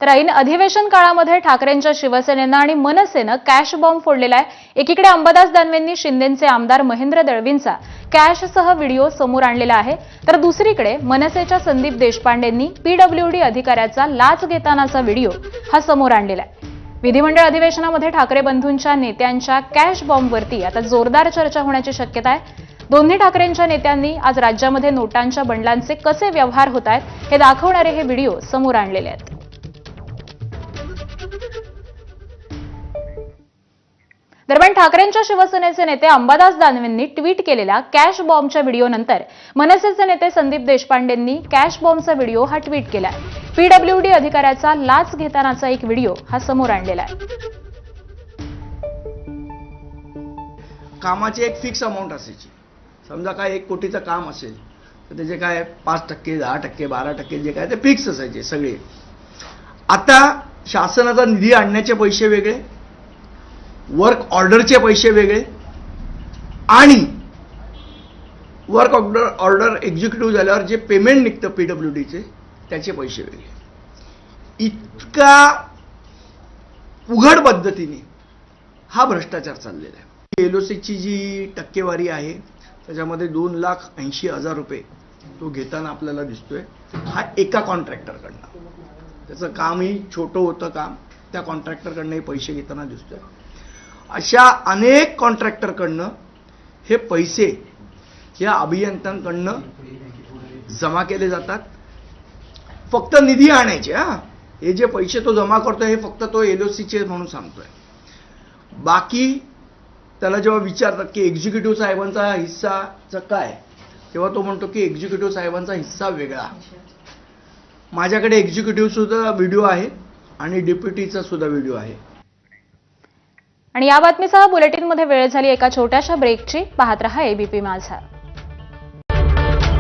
तर ऐन अधिवेशन काळामध्ये ठाकरेंच्या शिवसेनेनं आणि मनसेनं कॅश बॉम्ब फोडलेला आहे। एकीकडे अंबादास दानवेंनी शिंदेचे आमदार महेंद्र दळवींचा कॅशसह व्हिडिओ समोर आणलेला आहे, तर दुसरीकडे मनसेच्या संदीप देशपांडेंनी पीडब्ल्यूडी अधिकाऱ्याचा लाच घेतानाचा व्हिडिओ हा समोर आणलेला आहे। विधिमंडळ अधिवेशनामध्ये ठाकरे बंधूंच्या नेत्यांच्या कॅश बॉम्बवरती आता जोरदार चर्चा होण्याची शक्यता आहे। दोन्ही ठाकरेंच्या नेत्यांनी आज राज्यामध्ये नोटांच्या बंडलांचे कसे व्यवहार होत आहेत हे दाखवणारे हे व्हिडिओ समोर आणलेले आहेत। दरम्यान ठाकरेंच्या शिवसेनेचे नेते अंबादास दानवेंनी ट्विट केलेल्या कॅश बॉम्बच्या व्हिडिओनंतर मनसेचे नेते संदीप देशपांडेंनी कॅश बॉम्बचा व्हिडिओ हा ट्विट केला। पीडब्ल्यूडी अधिकाऱ्याचा लाच घेतानाचा एक व्हिडिओ हा समोर आणलेला आहे। कामाची एक फिक्स अमाऊंट असायची। समजा काय 1 कोटीचं काम असेल तर त्याचे काय 5%, 10%, 12% जे काय ते फिक्स असायचे सगळे। आता शासनाचा निधी आणण्याचे पैसे वेगळे, वर्क ऑर्डरचे पैसे वेगळे आणि वर्क ऑर्डर एक्झिक्युटिव्ह झाल्यावर जे पेमेंट निघतं पीडब्ल्यूडीचे त्याचे पैसे वेगळे। इतका उघड पद्धतीने हा भ्रष्टाचार चाललेला आहे। एलओसीची जी टक्केवारी आहे त्याच्यामध्ये 2,80,000 रुपये तो घेताना आपल्याला दिसतोय। हा एका कॉन्ट्रॅक्टरकडनं, त्याचं कामही छोटं होतं काम, त्या कॉन्ट्रॅक्टरकडनंही पैसे घेताना दिसतोय। अशा अनेक कॉन्ट्रॅक्टरकडनं हे पैसे या अभियंत्यांकडनं जमा केले जातात। फक्त निधी आणायचे, हे जे पैसे तो जमा करतोय हे फक्त तो एलओसीचे म्हणून सांगतोय। बाकी त्याला जेव्हा विचारतात की एक्झिक्युटिव्ह साहेबांचा हिस्साचं काय, तेव्हा तो म्हणतो की एक्झिक्युटिव्ह साहेबांचा हिस्सा वेगळा। माझ्याकडे एक्झिक्युटिव्ह सुद्धा व्हिडिओ आहे आणि डेप्युटीचा सुद्धा व्हिडिओ आहे। आणि या बातमीसह बुलेटिनमध्ये वेळ झाली एका छोट्याशा ब्रेकची। पाहत रहा एबीपी माझा।